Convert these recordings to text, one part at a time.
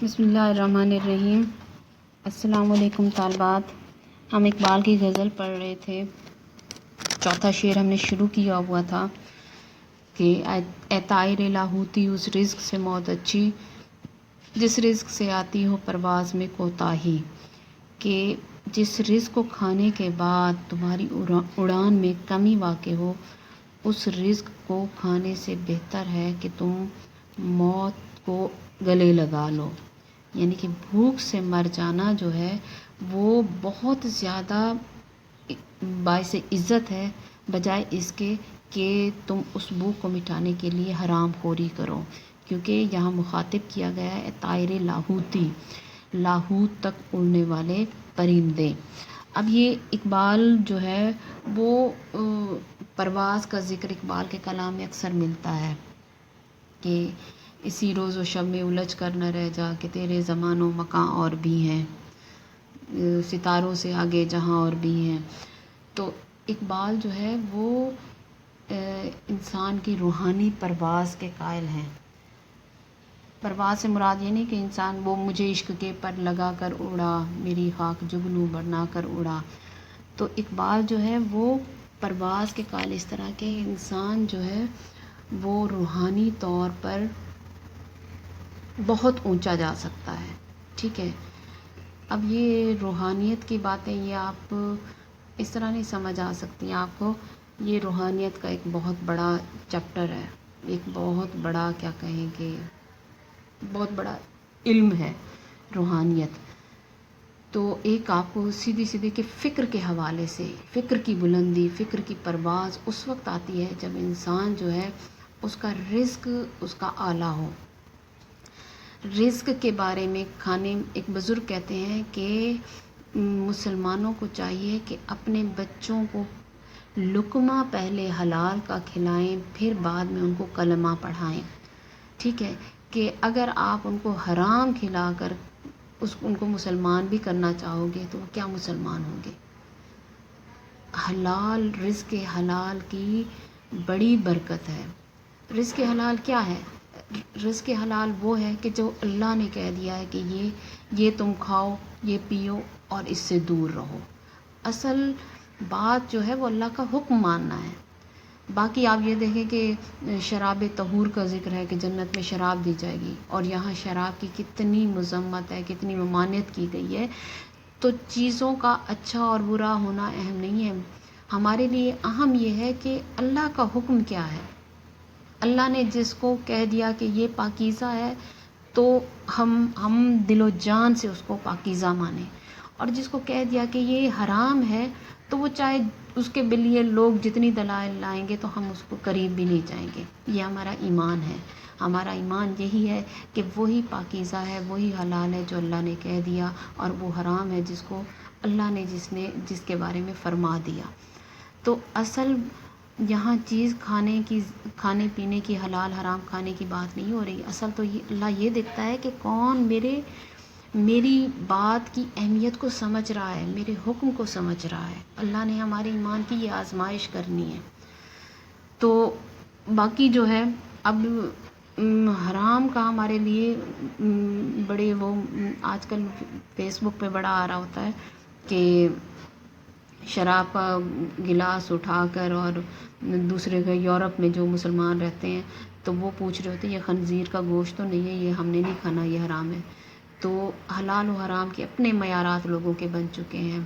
بسم اللہ الرحمن الرحیم۔ السلام علیکم طالبات۔ ہم اقبال کی غزل پڑھ رہے تھے، چوتھا شعر ہم نے شروع کیا ہوا تھا کہ اے طائر لاہوتی اس رزق سے موت اچھی جس رزق سے آتی ہو پرواز میں کوتاہی، کہ جس رزق کو کھانے کے بعد تمہاری اڑان میں کمی واقع ہو، اس رزق کو کھانے سے بہتر ہے کہ تم موت کو گلے لگا لو۔ یعنی کہ بھوک سے مر جانا جو ہے وہ بہت زیادہ باعث عزت ہے، بجائے اس کے کہ تم اس بھوک کو مٹانے کے لیے حرام خوری کرو، کیونکہ یہاں مخاطب کیا گیا ہے طائر لاہوتی، لاہوت تک اڑنے والے پرندے۔ اب یہ اقبال جو ہے وہ پرواز کا ذکر اقبال کے کلام میں اکثر ملتا ہے کہ اسی روز و شب میں الجھ کر نہ رہ جا کہ تیرے زمان و مکان اور بھی ہیں، ستاروں سے آگے جہاں اور بھی ہیں۔ تو اقبال جو ہے وہ انسان کی روحانی پرواز کے قائل ہیں۔ پرواز سے مراد یہ نہیں کہ انسان وہ مجھے عشق کے پر لگا کر اڑا، میری خاک جگنو بنا کر اڑا۔ تو اقبال جو ہے وہ پرواز کے قائل اس طرح کے انسان جو ہے وہ روحانی طور پر بہت اونچا جا سکتا ہے، ٹھیک ہے۔ اب یہ روحانیت کی باتیں یہ آپ اس طرح نہیں سمجھ آ سکتی، آپ کو یہ روحانیت کا ایک بہت بڑا چیپٹر ہے، ایک بہت بڑا کیا کہیں کہ بہت بڑا علم ہے روحانیت۔ تو ایک آپ کو سیدھی سیدھی کہ فکر کے حوالے سے، فکر کی بلندی، فکر کی پرواز اس وقت آتی ہے جب انسان جو ہے اس کا رزق اس کا اعلیٰ ہو۔ رزق کے بارے میں ایک بزرگ کہتے ہیں کہ مسلمانوں کو چاہیے کہ اپنے بچوں کو لقمہ پہلے حلال کا کھلائیں، پھر بعد میں ان کو کلمہ پڑھائیں، ٹھیک ہے۔ کہ اگر آپ ان کو حرام کھلا کر ان کو مسلمان بھی کرنا چاہو گے تو وہ کیا مسلمان ہوں گے؟ حلال رزق حلال کی بڑی برکت ہے۔ رزق حلال کیا ہے؟ رزق حلال وہ ہے کہ جو اللہ نے کہہ دیا ہے کہ یہ تم کھاؤ، یہ پیو اور اس سے دور رہو۔ اصل بات جو ہے وہ اللہ کا حکم ماننا ہے۔ باقی آپ یہ دیکھیں کہ شراب طہور کا ذکر ہے کہ جنت میں شراب دی جائے گی، اور یہاں شراب کی کتنی مذمت ہے، کتنی ممانعت کی گئی ہے۔ تو چیزوں کا اچھا اور برا ہونا اہم نہیں ہے، ہمارے لیے اہم یہ ہے کہ اللہ کا حکم کیا ہے۔ اللہ نے جس کو کہہ دیا کہ یہ پاکیزہ ہے تو ہم دل و جان سے اس کو پاکیزہ مانیں، اور جس کو کہہ دیا کہ یہ حرام ہے تو وہ چاہے اس کے لیے لوگ جتنی دلائل لائیں گے تو ہم اس کو قریب بھی نہیں جائیں گے۔ یہ ہمارا ایمان ہے، ہمارا ایمان یہی ہے کہ وہی پاکیزہ ہے، وہی حلال ہے جو اللہ نے کہہ دیا، اور وہ حرام ہے جس کو اللہ نے جس کے بارے میں فرما دیا۔ تو اصل یہاں چیز کھانے پینے کی، حلال حرام کھانے کی بات نہیں ہو رہی، اصل تو اللہ یہ دیکھتا ہے کہ کون میری بات کی اہمیت کو سمجھ رہا ہے، میرے حکم کو سمجھ رہا ہے۔ اللہ نے ہمارے ایمان کی یہ آزمائش کرنی ہے۔ تو باقی جو ہے اب حرام کا ہمارے لیے بڑے وہ آج کل فیس بک پہ بڑا آ رہا ہوتا ہے کہ شراب کا گلاس اٹھا کر، اور دوسرے یورپ میں جو مسلمان رہتے ہیں تو وہ پوچھ رہے ہوتے ہیں یہ خنزیر کا گوشت تو نہیں ہے، یہ ہم نے نہیں کھانا، یہ حرام ہے۔ تو حلال و حرام کے اپنے معیارات لوگوں کے بن چکے ہیں،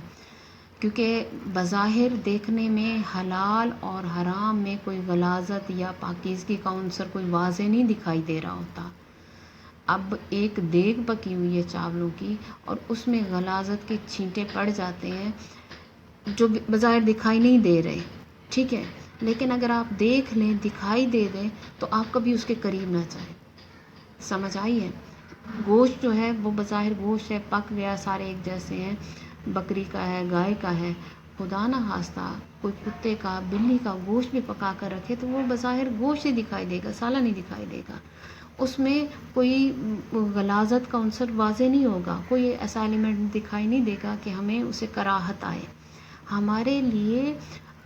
کیونکہ بظاہر دیکھنے میں حلال اور حرام میں کوئی غلاظت یا پاکیزگی کا عنصر کوئی واضح نہیں دکھائی دے رہا ہوتا۔ اب ایک دیگ پکی ہوئی ہے چاولوں کی، اور اس میں غلاظت کے چھینٹے پڑ جاتے ہیں جو بظاہر دکھائی نہیں دے رہے، ٹھیک ہے، لیکن اگر آپ دیکھ لیں، دکھائی دے دیں تو آپ کبھی اس کے قریب نہ جائیں۔ سمجھ آئی ہے؟ گوشت جو ہے وہ بظاہر گوشت ہے، پک گیا، سارے ایک جیسے ہیں، بکری کا ہے، گائے کا ہے، خدا نہ خواستہ کوئی کتے کا، بلی کا گوشت بھی پکا کر رکھے تو وہ بظاہر گوشت ہی دکھائی دے گا، سالہ نہیں دکھائی دے گا، اس میں کوئی غلاظت کا عنصر واضح نہیں ہوگا، کوئی ایسا ایلیمنٹ دکھائی نہیں دے گا کہ ہمیں اسے کراہت آئے۔ ہمارے لیے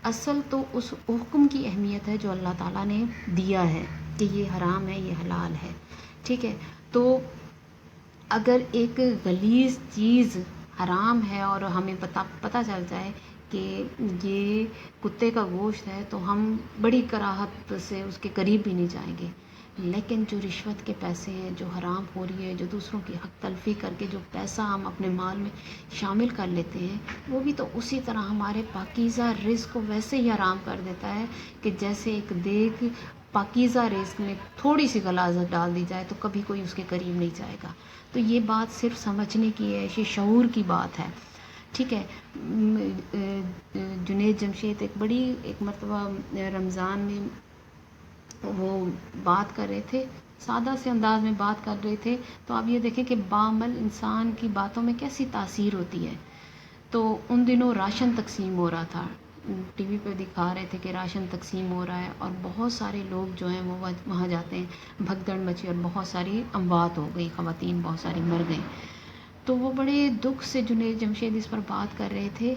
اصل تو اس حکم کی اہمیت ہے جو اللہ تعالیٰ نے دیا ہے کہ یہ حرام ہے، یہ حلال ہے، ٹھیک ہے۔ تو اگر ایک غلیظ چیز حرام ہے اور ہمیں پتہ چل جائے کہ یہ کتے کا گوشت ہے تو ہم بڑی کراہت سے اس کے قریب بھی نہیں جائیں گے. لیکن جو رشوت کے پیسے ہیں، جو حرام خوری ہے، جو دوسروں کی حق تلفی کر کے جو پیسہ ہم اپنے مال میں شامل کر لیتے ہیں، وہ بھی تو اسی طرح ہمارے پاکیزہ رزق کو ویسے ہی حرام کر دیتا ہے کہ جیسے ایک دیگ پاکیزہ رزق میں تھوڑی سی غلاظت ڈال دی جائے تو کبھی کوئی اس کے قریب نہیں جائے گا. تو یہ بات صرف سمجھنے کی ہے، یہ شعور کی بات ہے. ٹھیک ہے. جنید جمشید ایک مرتبہ رمضان میں وہ بات کر رہے تھے، سادہ سے انداز میں بات کر رہے تھے. تو آپ یہ دیکھیں کہ بعمل انسان کی باتوں میں کیسی تاثیر ہوتی ہے. تو ان دنوں راشن تقسیم ہو رہا تھا، ٹی وی پہ دکھا رہے تھے کہ راشن تقسیم ہو رہا ہے اور بہت سارے لوگ جو ہیں وہ وہاں جاتے ہیں، بھگدڑ مچی اور بہت ساری اموات ہو گئی، خواتین بہت ساری مر گئیں. تو وہ بڑے دکھ سے جنید جمشید اس پر بات کر رہے تھے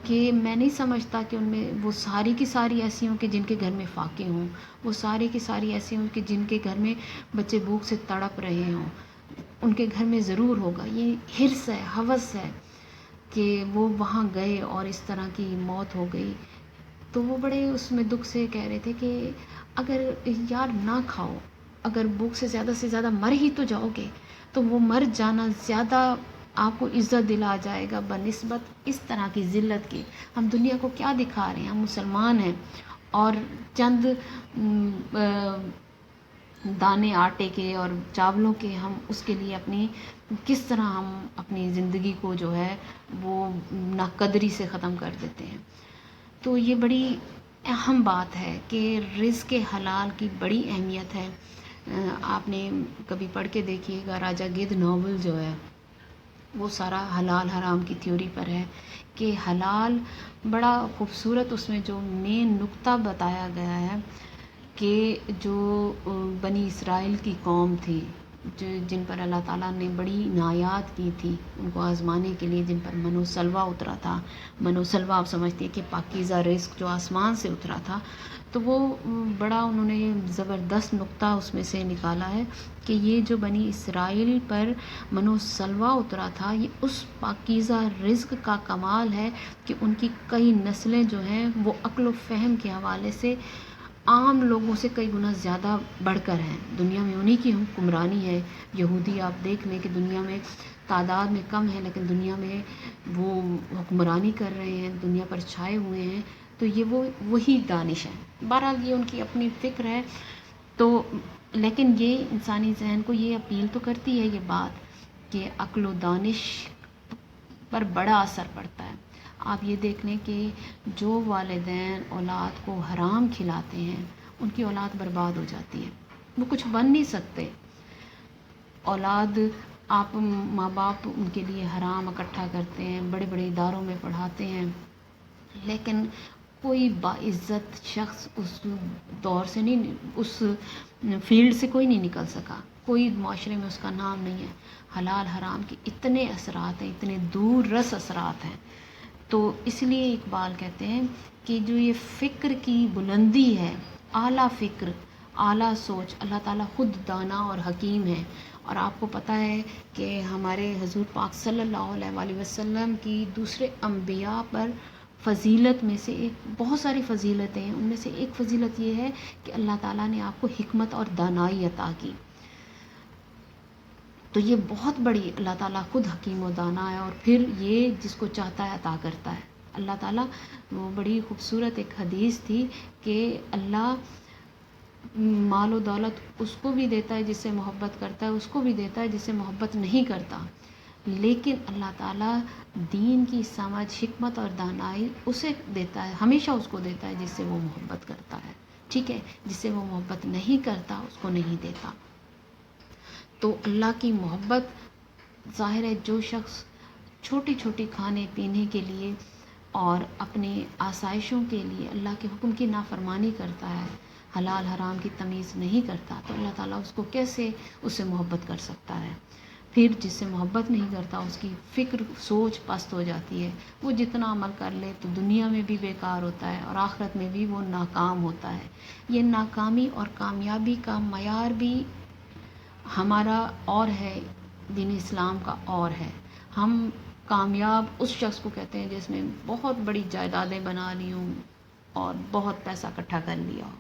کہ میں نہیں سمجھتا کہ ان میں وہ ساری کی ساری ایسی ہوں کہ جن کے گھر میں فاقے ہوں، وہ ساری کی ساری ایسی ہوں کہ جن کے گھر میں بچے بھوک سے تڑپ رہے ہوں. ان کے گھر میں ضرور ہوگا. یہ حرص ہے، ہوس ہے کہ وہ وہاں گئے اور اس طرح کی موت ہو گئی. تو وہ بڑے اس میں دکھ سے کہہ رہے تھے کہ اگر یار نہ کھاؤ، اگر بھوک سے زیادہ مر ہی تو جاؤ گے تو وہ مر جانا زیادہ آپ کو عزت دلا جائے گا بنسبت اس طرح کی ذلت کی. ہم دنیا کو کیا دکھا رہے ہیں؟ ہم مسلمان ہیں اور چند دانے آٹے کے اور چاولوں کے ہم اس کے لیے کس طرح ہم اپنی زندگی کو جو ہے وہ ناقدری سے ختم کر دیتے ہیں. تو یہ بڑی اہم بات ہے کہ رزق حلال کی بڑی اہمیت ہے. آپ نے کبھی پڑھ کے دیکھیے گا، راجہ گدھ ناول جو ہے وہ سارا حلال حرام کی تھیوری پر ہے کہ حلال بڑا خوبصورت اس میں جو مین نقطہ بتایا گیا ہے کہ جو بنی اسرائیل کی قوم تھی، جن پر اللہ تعالیٰ نے بڑی عنایات کی تھی ان کو آزمانے کے لیے، جن پر من و سلوہ اترا تھا. من و سلوہ آپ سمجھتے ہیں کہ پاکیزہ رزق جو آسمان سے اترا تھا. تو وہ بڑا انہوں نے زبردست نقطہ اس میں سے نکالا ہے کہ یہ جو بنی اسرائیل پر من و سلوہ اترا تھا، یہ اس پاکیزہ رزق کا کمال ہے کہ ان کی کئی نسلیں جو ہیں وہ عقل و فہم کے حوالے سے عام لوگوں سے کئی گنا زیادہ بڑھ کر ہیں. دنیا میں انہی کی حکمرانی ہے. یہودی آپ دیکھ لیں کہ دنیا میں تعداد میں کم ہے لیکن دنیا میں وہ حکمرانی کر رہے ہیں، دنیا پر چھائے ہوئے ہیں. تو یہ وہی دانش ہے. بہرحال یہ ان کی اپنی فکر ہے. تو لیکن یہ انسانی ذہن کو یہ اپیل تو کرتی ہے یہ بات کہ عقل و دانش پر بڑا اثر پڑتا ہے. آپ یہ دیکھ لیں کہ جو والدین اولاد کو حرام کھلاتے ہیں ان کی اولاد برباد ہو جاتی ہے، وہ کچھ بن نہیں سکتے. اولاد آپ ماں باپ ان کے لیے حرام اکٹھا کرتے ہیں، بڑے بڑے اداروں میں پڑھاتے ہیں، لیکن کوئی باعزت شخص اس دور سے نہیں، اس فیلڈ سے کوئی نہیں نکل سکا، کوئی معاشرے میں اس کا نام نہیں ہے. حلال حرام کے اتنے اثرات ہیں، اتنے دور رس اثرات ہیں. تو اس لیے اقبال کہتے ہیں کہ جو یہ فکر کی بلندی ہے، اعلیٰ فکر، اعلیٰ سوچ، اللہ تعالیٰ خود دانا اور حکیم ہے. اور آپ کو پتہ ہے کہ ہمارے حضور پاک صلی اللہ علیہ وآلہ وسلم کی دوسرے انبیاء پر فضیلت میں سے بہت ساری فضیلتیں ہیں، ان میں سے ایک فضیلت یہ ہے کہ اللہ تعالیٰ نے آپ کو حکمت اور دانائی عطا کی. تو یہ بہت بڑی، اللہ تعالیٰ خود حکیم و دانا ہے اور پھر یہ جس کو چاہتا ہے عطا کرتا ہے. اللہ تعالیٰ، وہ بڑی خوبصورت ایک حدیث تھی کہ اللہ مال و دولت اس کو بھی دیتا ہے جس سے محبت کرتا ہے، اس کو بھی دیتا ہے جس سے محبت نہیں کرتا، لیکن اللہ تعالیٰ دین کی سمجھ، حکمت اور دانائی اسے دیتا ہے، ہمیشہ اس کو دیتا ہے جس سے وہ محبت کرتا ہے. ٹھیک ہے، جس سے وہ محبت نہیں کرتا اس کو نہیں دیتا. تو اللہ کی محبت ظاہر ہے جو شخص چھوٹی چھوٹی کھانے پینے کے لیے اور اپنے آسائشوں کے لیے اللہ کے حکم کی نافرمانی کرتا ہے، حلال حرام کی تمیز نہیں کرتا، تو اللہ تعالیٰ اس کو کیسے اس سے محبت کر سکتا ہے؟ پھر جس سے محبت نہیں کرتا اس کی فکر سوچ پست ہو جاتی ہے. وہ جتنا عمل کر لے تو دنیا میں بھی بیکار ہوتا ہے اور آخرت میں بھی وہ ناکام ہوتا ہے. یہ ناکامی اور کامیابی کا معیار بھی ہمارا اور ہے دین اسلام کا اور ہے. ہم کامیاب اس شخص کو کہتے ہیں جس نے بہت بڑی جائیدادیں بنا لی ہوں اور بہت پیسہ اکٹھا کر لیا ہو،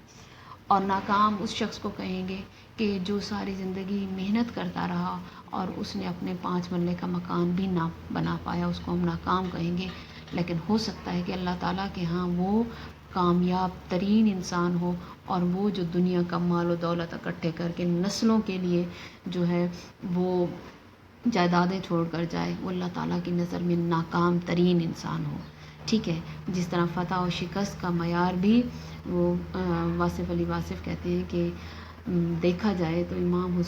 اور ناکام اس شخص کو کہیں گے کہ جو ساری زندگی محنت کرتا رہا اور اس نے اپنے 5 مرلے کا مکان بھی نہ بنا پایا، اس کو ہم ناکام کہیں گے. لیکن ہو سکتا ہے کہ اللہ تعالیٰ کے ہاں وہ کامیاب ترین انسان ہو، اور وہ جو دنیا کا مال و دولت اکٹھے کر کے نسلوں کے لیے جو ہے وہ جائیدادیں چھوڑ کر جائے، وہ اللہ تعالیٰ کی نظر میں ناکام ترین انسان ہو. ٹھیک ہے. جس طرح فتح و شکست کا معیار بھی وہ واصف علی واصف کہتے ہیں کہ دیکھا جائے تو امام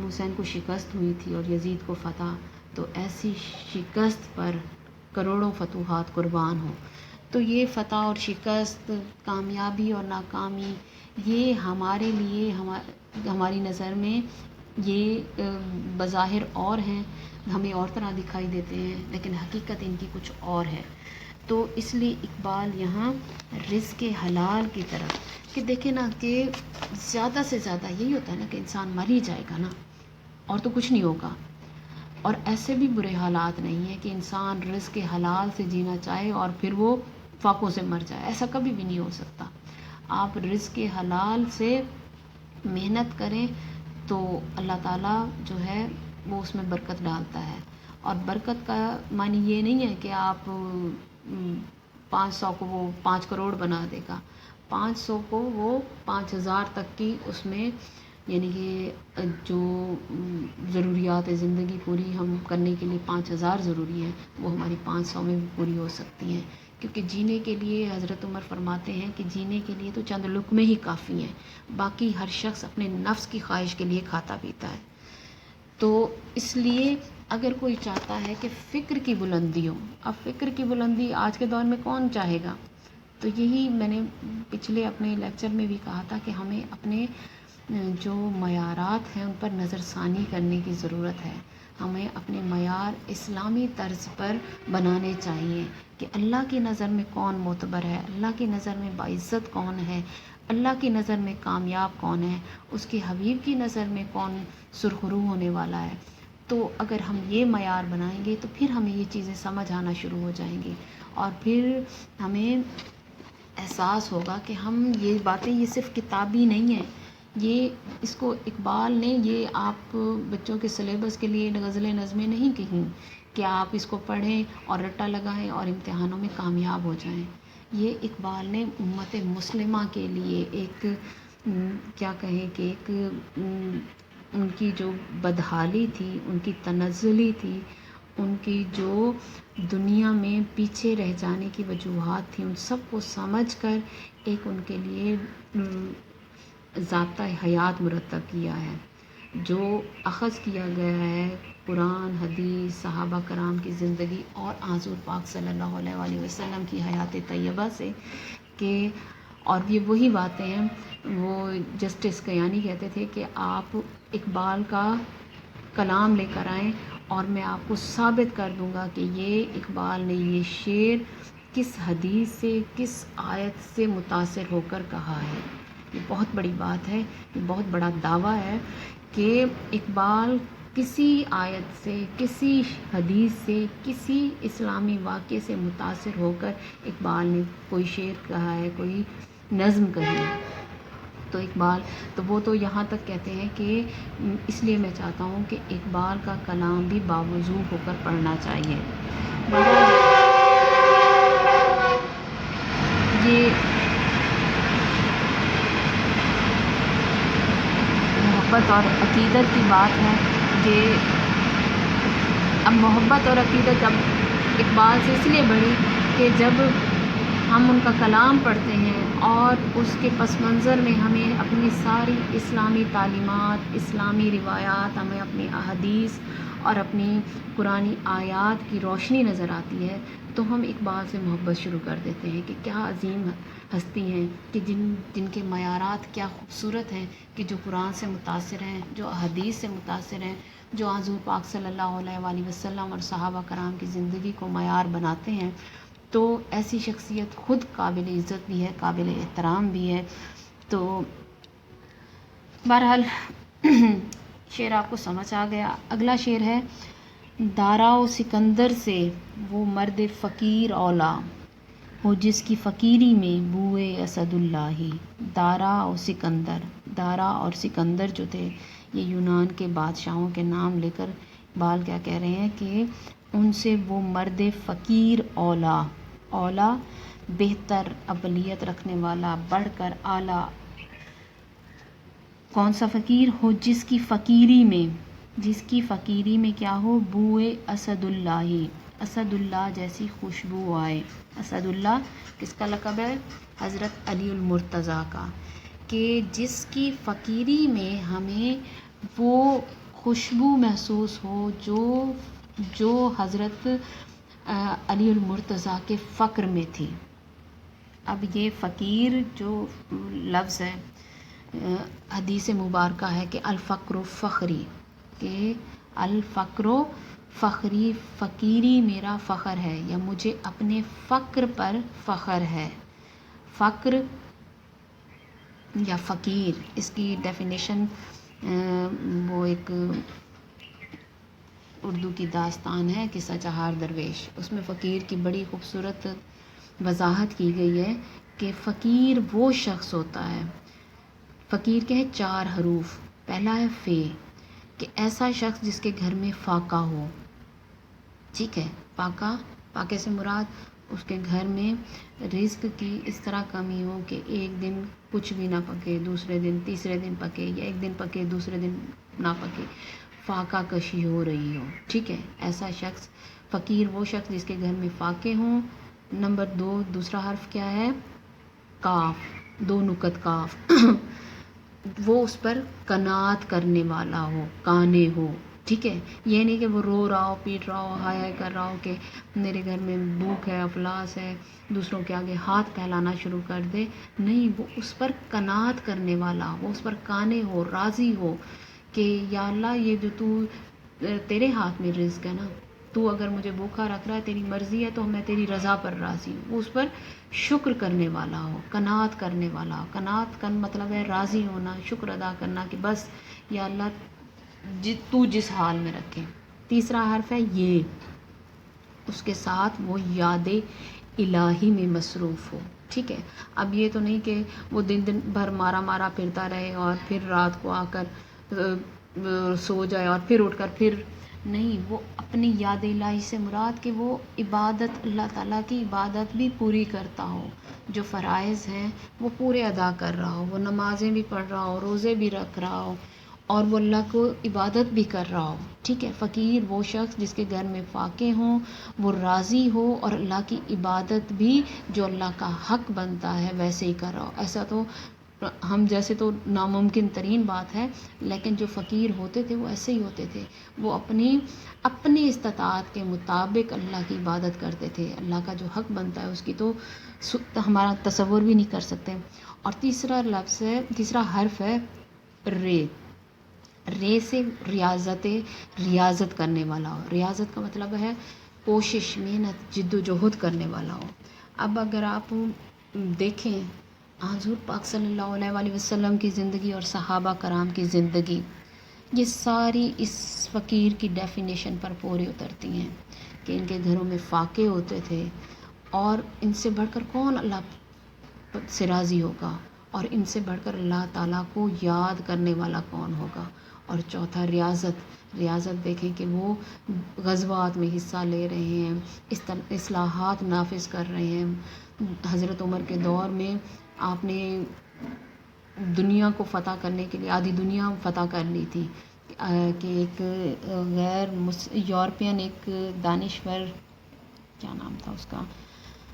حسین کو شکست ہوئی تھی اور یزید کو فتح، تو ایسی شکست پر کروڑوں فتوحات قربان ہوں. تو یہ فتح اور شکست، کامیابی اور ناکامی، یہ ہمارے لیے ہماری نظر میں یہ بظاہر اور ہیں، ہمیں اور طرح دکھائی دیتے ہیں، لیکن حقیقت ان کی کچھ اور ہے. تو اس لیے اقبال یہاں رزق حلال کی طرف کہ دیکھیں نا کہ زیادہ سے زیادہ یہی ہوتا ہے نا کہ انسان مر ہی جائے گا نا، اور تو کچھ نہیں ہوگا. اور ایسے بھی برے حالات نہیں ہیں کہ انسان رزق حلال سے جینا چاہے اور پھر وہ فاقوں سے مر جائے، ایسا کبھی بھی نہیں ہو سکتا. آپ رزق حلال سے محنت کریں تو اللہ تعالیٰ جو ہے وہ اس میں برکت ڈالتا ہے. اور برکت کا معنی یہ نہیں ہے کہ آپ 500 کو وہ 5 کروڑ بنا دے گا، 500 کو وہ 5000 تک کی اس میں، یعنی کہ جو ضروریات زندگی پوری ہم کرنے کے لیے 5000 ضروری ہیں، وہ ہماری 500 میں بھی پوری ہو سکتی ہیں. کیونکہ جینے کے لیے حضرت عمر فرماتے ہیں کہ جینے کے لیے تو چند لقمے ہی کافی ہیں، باقی ہر شخص اپنے نفس کی خواہش کے لیے کھاتا پیتا ہے. تو اس لیے اگر کوئی چاہتا ہے کہ فکر کی بلندی ہو، اب فکر کی بلندی آج کے دور میں کون چاہے گا؟ تو یہی میں نے پچھلے اپنے لیکچر میں بھی کہا تھا کہ ہمیں اپنے جو معیارات ہیں ان پر نظر ثانی کرنے کی ضرورت ہے. ہمیں اپنے معیار اسلامی طرز پر بنانے چاہیے کہ اللہ کی نظر میں کون معتبر ہے، اللہ کی نظر میں باعزت کون ہے، اللہ کی نظر میں کامیاب کون ہے، اس کے حبیب کی نظر میں کون سرخرو ہونے والا ہے. تو اگر ہم یہ معیار بنائیں گے تو پھر ہمیں یہ چیزیں سمجھ آنا شروع ہو جائیں گی، اور پھر ہمیں احساس ہوگا کہ ہم یہ باتیں یہ صرف کتابی نہیں ہیں. یہ اس کو اقبال نے یہ آپ بچوں کے سلیبس کے لیے غزلیں نظمیں نہیں کہیں کہ آپ اس کو پڑھیں اور رٹا لگائیں اور امتحانوں میں کامیاب ہو جائیں. یہ اقبال نے امت مسلمہ کے لیے ایک کیا کہیں کہ ایک ان کی جو بدحالی تھی، ان کی تنزلی تھی، ان کی جو دنیا میں پیچھے رہ جانے کی وجوہات تھیں، ان سب کو سمجھ کر ایک ان کے لیے ضابطہ حیات مرتب کیا ہے، جو اخذ کیا گیا ہے قرآن، حدیث، صحابہ کرام کی زندگی اور حضور پاک صلی اللہ علیہ وآلہ وسلم کی حیات طیبہ سے. کہ اور یہ وہی باتیں ہیں، وہ جسٹس کیانی کہتے تھے کہ آپ اقبال کا کلام لے کر آئیں اور میں آپ کو ثابت کر دوں گا کہ یہ اقبال نے یہ شعر کس حدیث سے، کس آیت سے متاثر ہو کر کہا ہے. یہ بہت بڑی بات ہے، یہ بہت بڑا دعویٰ ہے کہ اقبال کسی آیت سے، کسی حدیث سے، کسی اسلامی واقعے سے متاثر ہو کر اقبال نے کوئی شعر کہا ہے، کوئی نظم کہی ہے. تو اقبال تو وہ تو یہاں تک کہتے ہیں کہ اس لیے میں چاہتا ہوں کہ اقبال کا کلام بھی باوضو ہو کر پڑھنا چاہیے. یہ محبت اور عقیدت کی بات ہے کہ اب محبت اور عقیدت اب اقبال سے اس لیے بڑھی کہ جب ہم ان کا کلام پڑھتے ہیں اور اس کے پس منظر میں ہمیں اپنی ساری اسلامی تعلیمات، اسلامی روایات، ہمیں اپنی احادیث اور اپنی قرآنی آیات کی روشنی نظر آتی ہے، تو ہم اقبال سے محبت شروع کر دیتے ہیں کہ کیا عظیم ہستی ہیں، کہ جن کے معیارات کیا خوبصورت ہیں، کہ جو قرآن سے متاثر ہیں، جو حدیث سے متاثر ہیں، جو حضور پاک صلی اللہ علیہ وآلہ وسلم اور صحابہ کرام کی زندگی کو معیار بناتے ہیں. تو ایسی شخصیت خود قابل عزت بھی ہے، قابل احترام بھی ہے. تو بہرحال شعر آپ کو سمجھ آ گیا. اگلا شعر ہے دارا و سکندر سے وہ مرد فقیر اولا ہو جس کی فقیری میں بوئے اسد اللہ ہی. دارا اور سکندر جو تھے یہ یونان کے بادشاہوں کے نام لے کر اقبال کیا کہہ رہے ہیں کہ ان سے وہ مرد فقیر اولا بہتر، ابلیت رکھنے والا، بڑھ کر اعلیٰ. کون سا فقیر ہو جس کی فقیری میں کیا ہو بوئے اسد اللہ، اسد اللہ جیسی خوشبو آئے. اسد اللہ کس کا لقب ہے؟ حضرت علی المرتضیٰ کا. کہ جس کی فقیری میں ہمیں وہ خوشبو محسوس ہو جو حضرت علی المرتضیٰ کے فقر میں تھی. اب یہ فقیر جو لفظ ہے حدیث مبارکہ ہے کہ الفقر فخری، کہ الفقر فخری، فقیری میرا فخر ہے یا مجھے اپنے فقر پر فخر ہے. فقر یا فقیر، اس کی ڈیفینیشن وہ ایک اردو کی داستان ہے قصہ چہار درویش، اس میں فقیر کی بڑی خوبصورت وضاحت کی گئی ہے کہ فقیر وہ شخص ہوتا ہے. فقیر کے ہیں 4 حروف. پہلا ہے فے، کہ ایسا شخص جس کے گھر میں فاقہ ہو. ٹھیک ہے، فاقے سے مراد اس کے گھر میں رزق کی اس طرح کمی ہو کہ ایک دن کچھ بھی نہ پکے، دوسرے دن تیسرے دن پکے، یا ایک دن پکے دوسرے دن نہ پکے، فاقہ کشی ہو رہی ہو. ٹھیک ہے، ایسا شخص فقیر وہ شخص جس کے گھر میں فاقے ہوں. نمبر 2 دوسرا حرف کیا ہے؟ کاف، 2 نقط کاف. وہ اس پر قناعت کرنے والا ہو، قانع ہو. ٹھیک ہے، یہ نہیں کہ وہ رو رہا ہو، پیٹ رہا ہو، ہائے کر رہا ہو کہ میرے گھر میں بھوک ہے، افلاس ہے، دوسروں کے آگے ہاتھ پھیلانا شروع کر دے. نہیں، وہ اس پر قناعت کرنے والا، وہ اس پر قانع ہو، راضی ہو کہ یا اللہ یہ جو تیرے ہاتھ میں رزق ہے نا، تو اگر مجھے بھوکا رکھ رہا ہے، تیری مرضی ہے تو میں تیری رضا پر راضی ہوں. وہ اس پر شکر کرنے والا ہو، قناعت کرنے والا. قناعت کا مطلب ہے راضی ہونا، شکر ادا کرنا کہ بس یا اللہ تو جس حال میں رکھے. تیسرا حرف ہے یہ، اس کے ساتھ وہ یاد الہی میں مصروف ہو. ٹھیک ہے، اب یہ تو نہیں کہ وہ دن بھر مارا پھرتا رہے اور پھر رات کو آ کر سو جائے اور پھر اٹھ کر پھر نہیں، وہ اپنی یاد الہی سے مراد کہ وہ عبادت، اللہ تعالیٰ کی عبادت بھی پوری کرتا ہو، جو فرائض ہیں وہ پورے ادا کر رہا ہو، وہ نمازیں بھی پڑھ رہا ہو، روزے بھی رکھ رہا ہو، اور وہ اللہ کو عبادت بھی کر رہا ہو. ٹھیک ہے، فقیر وہ شخص جس کے گھر میں فاقے ہوں، وہ راضی ہو اور اللہ کی عبادت بھی جو اللہ کا حق بنتا ہے ویسے ہی کر رہا ہو. ایسا تو ہم جیسے تو ناممکن ترین بات ہے، لیکن جو فقیر ہوتے تھے وہ ایسے ہی ہوتے تھے. وہ اپنی استطاعت کے مطابق اللہ کی عبادت کرتے تھے. اللہ کا جو حق بنتا ہے اس کی تو ہمارا تصور بھی نہیں کر سکتے. اور تیسرا حرف ہے رے سے ریاضت کرنے والا ہو. ریاضت کا مطلب ہے کوشش، محنت، جد و جہد کرنے والا ہو. اب اگر آپ دیکھیں حضور پاک صلی اللہ علیہ وآلہ وسلم کی زندگی اور صحابہ کرام کی زندگی، یہ ساری اس فقیر کی ڈیفینیشن پر پوری اترتی ہیں کہ ان کے گھروں میں فاقے ہوتے تھے. اور ان سے بڑھ کر کون اللہ سے راضی ہوگا، اور ان سے بڑھ کر اللہ تعالیٰ کو یاد کرنے والا کون ہوگا. اور چوتھا ریاضت دیکھیں کہ وہ غزوات میں حصہ لے رہے ہیں، اصلاحات نافذ کر رہے ہیں. حضرت عمر کے دور میں آپ نے دنیا کو فتح کرنے کے لیے آدھی دنیا فتح کر لی تھی کہ ایک غیر یورپین ایک دانشور، کیا نام تھا اس کا،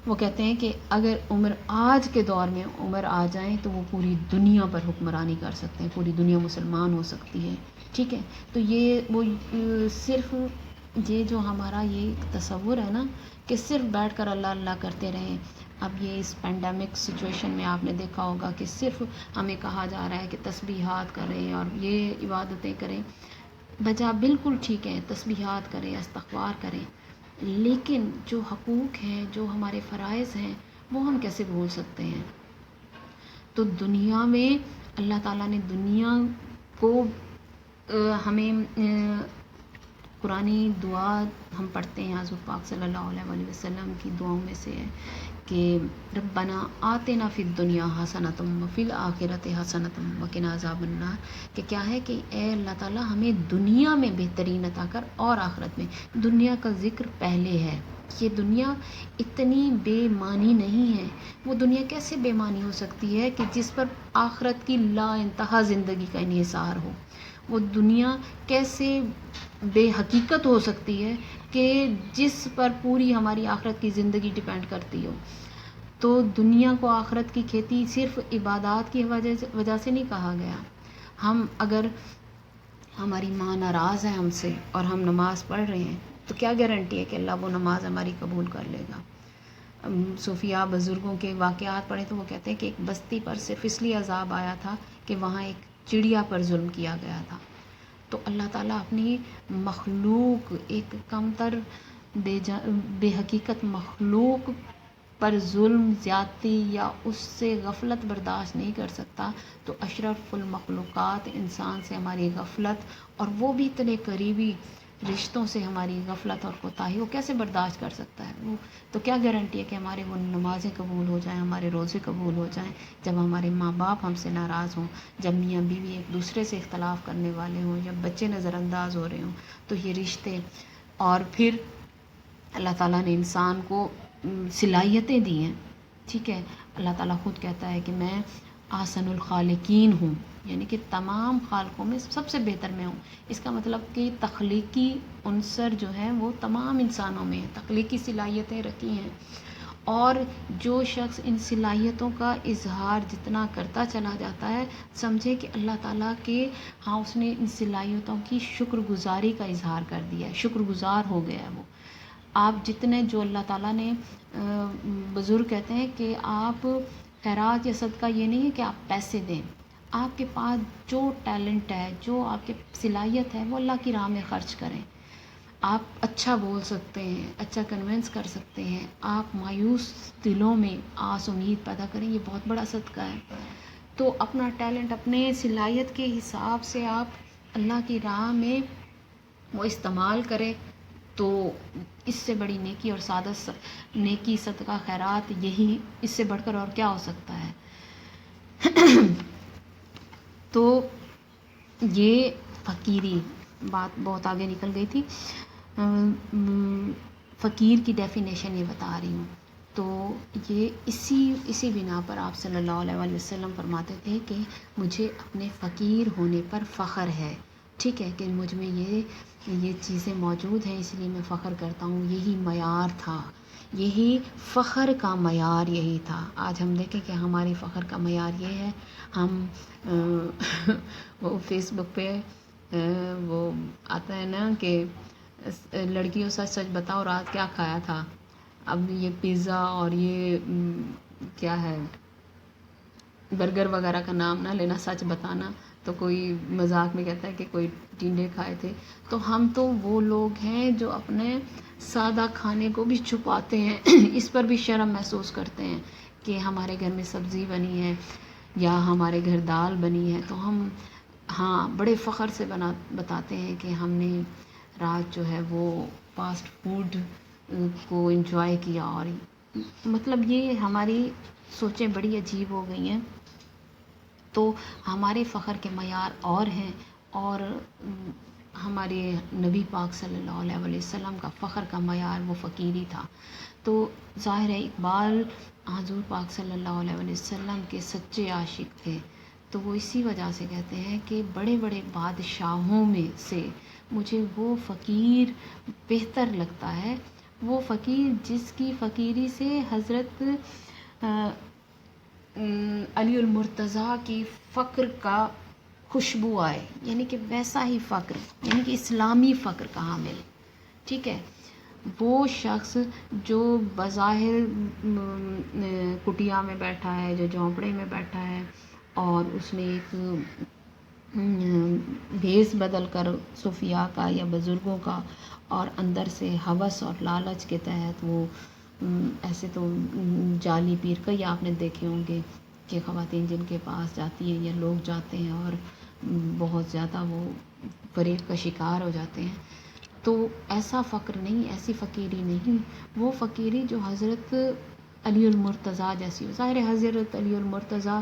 وہ کہتے ہیں کہ اگر آج کے دور میں عمر آ جائیں تو وہ پوری دنیا پر حکمرانی کر سکتے ہیں، پوری دنیا مسلمان ہو سکتی ہے. ٹھیک ہے، تو یہ وہ صرف یہ جو ہمارا یہ تصور ہے نا کہ صرف بیٹھ کر اللہ اللہ کرتے رہیں. اب یہ اس پینڈیمک سچویشن میں آپ نے دیکھا ہوگا کہ صرف ہمیں کہا جا رہا ہے کہ تسبیحات کریں اور یہ عبادتیں کریں. بجا بالکل ٹھیک ہے، تسبیحات کریں، استغفار کریں، لیکن جو حقوق ہیں، جو ہمارے فرائض ہیں، وہ ہم کیسے بھول سکتے ہیں. تو دنیا میں اللہ تعالیٰ نے دنیا کو ہمیں قرآنی دعا ہم پڑھتے ہیں، حضور پاک صلی اللہ علیہ وسلم کی دعاؤں میں سے ہے کہ ربنا آتنا فی الدنیا حسنۃ وفی الآخرۃ حسنۃ وقنا عذاب النار، کہ کیا ہے کہ اے اللہ تعالیٰ ہمیں دنیا میں بہترین عطا کر اور آخرت میں۔ دنیا کا ذکر پہلے ہے، یہ دنیا اتنی بے معنی نہیں ہے۔ وہ دنیا کیسے بے معنی ہو سکتی ہے کہ جس پر آخرت کی لا انتہا زندگی کا انحصار ہو؟ وہ دنیا کیسے بے حقیقت ہو سکتی ہے کہ جس پر پوری ہماری آخرت کی زندگی ڈیپینڈ کرتی ہو؟ تو دنیا کو آخرت کی کھیتی صرف عبادات کی وجہ سے نہیں کہا گیا۔ ہم اگر ہماری ماں ناراض ہے ہم سے اور ہم نماز پڑھ رہے ہیں تو کیا گارنٹی ہے کہ اللہ وہ نماز ہماری قبول کر لے گا؟ صوفیاء بزرگوں کے واقعات پڑھیں تو وہ کہتے ہیں کہ ایک بستی پر صرف اس لیے عذاب آیا تھا کہ وہاں ایک چڑیا پر ظلم کیا گیا تھا۔ تو اللہ تعالیٰ اپنی مخلوق، ایک کمتر بے حقیقت مخلوق پر ظلم، زیادتی یا اس سے غفلت برداشت نہیں کر سکتا، تو اشرف المخلوقات انسان سے ہماری غفلت، اور وہ بھی اتنے قریبی رشتوں سے ہماری غفلت اور کوتاہی، وہ کیسے برداشت کر سکتا ہے؟ وہ تو کیا گارنٹی ہے کہ ہمارے وہ نمازیں قبول ہو جائیں، ہمارے روزے قبول ہو جائیں، جب ہمارے ماں باپ ہم سے ناراض ہوں، جب میاں بیوی ایک دوسرے سے اختلاف کرنے والے ہوں، جب بچے نظر انداز ہو رہے ہوں، تو یہ رشتے۔ اور پھر اللہ تعالیٰ نے انسان کو صلاحیتیں دی ہیں، ٹھیک ہے؟ اللہ تعالیٰ خود کہتا ہے کہ میں احسن الخالقین ہوں، یعنی کہ تمام خالقوں میں سب سے بہتر میں ہوں۔ اس کا مطلب کہ تخلیقی عنصر جو ہے وہ تمام انسانوں میں ہیں، تخلیقی صلاحیتیں رکھی ہیں، اور جو شخص ان صلاحیتوں کا اظہار جتنا کرتا چلا جاتا ہے، سمجھے کہ اللہ تعالیٰ کے ہاں اس نے ان صلاحیتوں کی شکر گزاری کا اظہار کر دیا ہے، شکر گزار ہو گیا ہے وہ۔ آپ جتنے، جو اللہ تعالیٰ نے بزرگ کہتے ہیں کہ آپ خیرات یا صدقہ یہ نہیں ہے کہ آپ پیسے دیں، آپ کے پاس جو ٹیلنٹ ہے، جو آپ کے صلاحیت ہے، وہ اللہ کی راہ میں خرچ کریں۔ آپ اچھا بول سکتے ہیں، اچھا کنونس کر سکتے ہیں، آپ مایوس دلوں میں آس امید پیدا کریں، یہ بہت بڑا صدقہ ہے۔ تو اپنا ٹیلنٹ، اپنے صلاحیت کے حساب سے آپ اللہ کی راہ میں وہ استعمال کریں، تو اس سے بڑی نیکی اور نیکی، صدقہ، خیرات، یہی اس سے بڑھ کر اور کیا ہو سکتا ہے؟ تو یہ فقیری بات بہت آگے نکل گئی تھی۔ فقیر کی ڈیفینیشن یہ بتا رہی ہوں۔ تو یہ اسی بنا پر آپ صلی اللہ علیہ وسلم فرماتے تھے کہ مجھے اپنے فقیر ہونے پر فخر ہے، ٹھیک ہے، کہ مجھ میں یہ چیزیں موجود ہیں، اس لیے میں فخر کرتا ہوں۔ یہی معیار تھا، یہی فخر کا معیار یہی تھا۔ آج ہم دیکھیں کہ ہماری فخر کا معیار یہ ہے، ہم وہ فیس بک پہ وہ آتا ہے نا کہ لڑکیوں سچ سچ بتاؤ رات کیا کھایا تھا۔ اب یہ پیزا اور یہ کیا ہے، برگر وغیرہ کا نام نہ لینا، سچ بتانا، تو کوئی مذاق میں کہتا ہے کہ کوئی ٹینڈے کھائے تھے۔ تو ہم تو وہ لوگ ہیں جو اپنے سادہ کھانے کو بھی چھپاتے ہیں، اس پر بھی شرم محسوس کرتے ہیں کہ ہمارے گھر میں سبزی بنی ہے یا ہمارے گھر دال بنی ہے، تو ہم ہاں بڑے فخر سے بتاتے ہیں کہ ہم نے رات جو ہے وہ فاسٹ فوڈ کو انجوائے کیا۔ اور مطلب یہ ہماری سوچیں بڑی عجیب ہو گئی ہیں۔ تو ہمارے فخر کے معیار اور ہیں، اور ہمارے نبی پاک صلی اللہ علیہ وسلم کا فخر کا معیار وہ فقیری تھا۔ تو ظاہر ہے اقبال حضور پاک صلی اللہ علیہ وسلم کے سچے عاشق تھے، تو وہ اسی وجہ سے کہتے ہیں کہ بڑے بڑے بادشاہوں میں سے مجھے وہ فقیر بہتر لگتا ہے، وہ فقیر جس کی فقیری سے حضرت علی المرتضیٰ کی فقر کا خوشبو آئے، یعنی کہ ویسا ہی فقر، یعنی کہ اسلامی فقر کا حامل، ٹھیک ہے۔ وہ شخص جو بظاہر کٹیا میں بیٹھا ہے، جو جھونپڑے میں بیٹھا ہے، اور اس نے ایک بھیس بدل کر صوفیاء کا یا بزرگوں کا، اور اندر سے ہوس اور لالچ کے تحت وہ ایسے تو جعلی پیر کئی آپ نے دیکھے ہوں گے کہ خواتین جن کے پاس جاتی ہیں یا لوگ جاتے ہیں اور بہت زیادہ وہ فریب کا شکار ہو جاتے ہیں. تو ایسا فقر نہیں، ایسی فقیری نہیں، وہ فقیری جو حضرت علی المرتضیٰ جیسی ہو. ظاہر ہے حضرت علی المرتضیٰ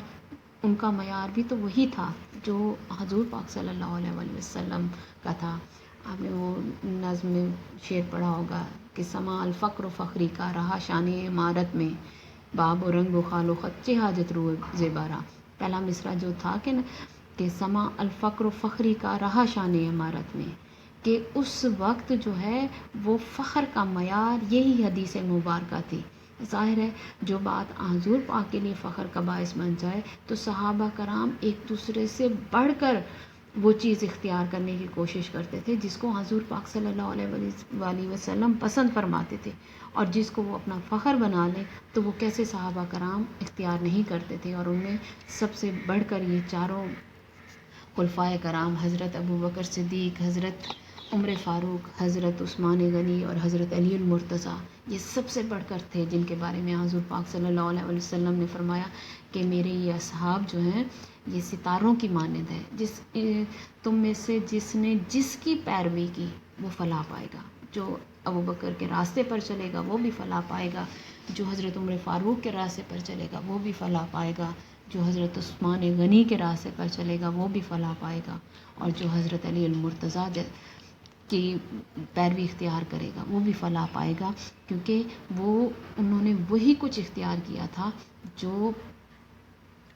ان کا معیار بھی تو وہی تھا جو حضور پاک صلی اللہ علیہ وآلہ وسلم کا تھا. آپ نے وہ نظم میں شعر پڑھا ہوگا کہ سما الفقر و فخری کا رہا شان عمارت میں، باب و رنگ و خال و خط چہ حاجت رو زیبارہ. پہلا مصرع جو تھا کہ سما الفقر و فخری کا رہا شان عمارت میں، کہ اس وقت جو ہے وہ فخر کا معیار یہی حدیث مبارکہ تھی. ظاہر ہے جو بات حضور پاک کے لیے فخر کا باعث بن جائے تو صحابہ کرام ایک دوسرے سے بڑھ کر وہ چیز اختیار کرنے کی کوشش کرتے تھے جس کو حضور پاک صلی اللہ علیہ وآلہ وسلم پسند فرماتے تھے، اور جس کو وہ اپنا فخر بنا لیں تو وہ کیسے صحابہ کرام اختیار نہیں کرتے تھے. اور ان میں سب سے بڑھ کر یہ چاروں خلفائے کرام، حضرت ابوبکر صدیق، حضرت عمر فاروق، حضرت عثمان غنی اور حضرت علی المرتضیٰ، یہ سب سے بڑھ کر تھے جن کے بارے میں حضور پاک صلی اللہ علیہ وسلم نے فرمایا کہ میرے یہ اصحاب جو ہیں یہ ستاروں کی مانند ہے. تم میں سے جس نے جس کی پیروی کی وہ فلاح پائے گا. جو ابوبکر کے راستے پر چلے گا وہ بھی فلاح پائے گا، جو حضرت عمر فاروق کے راستے پر چلے گا وہ بھی فلاح پائے گا، جو حضرت عثمان غنی کے راستے پر چلے گا وہ بھی فلاح پائے گا، اور جو حضرت علی المرتضیٰ کی پیروی اختیار کرے گا وہ بھی فلاح پائے گا. کیونکہ انہوں نے وہی کچھ اختیار کیا تھا جو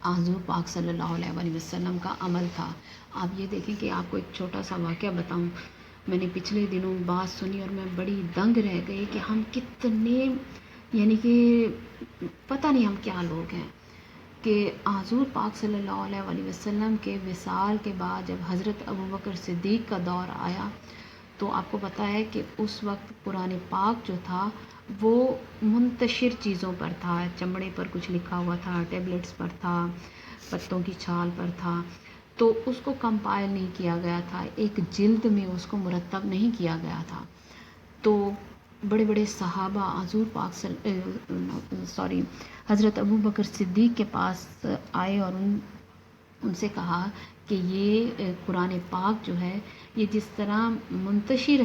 حضور پاک صلی اللہ علیہ وآلہ وسلم کا عمل تھا. آپ یہ دیکھیں کہ آپ کو ایک چھوٹا سا واقعہ بتاؤں. میں نے پچھلے دنوں بات سنی اور میں بڑی دنگ رہ گئی کہ ہم کتنے، یعنی کہ پتہ نہیں ہم کیا لوگ ہیں، کہ حضور پاک صلی اللہ علیہ وآلہ وسلم کے وصال کے بعد جب حضرت ابوبکر صدیق کا دور آیا تو آپ کو پتہ ہے کہ اس وقت قرآن پاک جو تھا وہ منتشر چیزوں پر تھا. چمڑے پر کچھ لکھا ہوا تھا، ٹیبلٹس پر تھا، پتوں کی چھال پر تھا، تو اس کو کمپائل نہیں کیا گیا تھا، ایک جلد میں اس کو مرتب نہیں کیا گیا تھا. تو بڑے بڑے صحابہ حضور پاک حضرت ابوبکر صدیق کے پاس آئے اور ان سے کہا کہ یہ قرآن پاک جو ہے یہ جس طرح منتشر ہے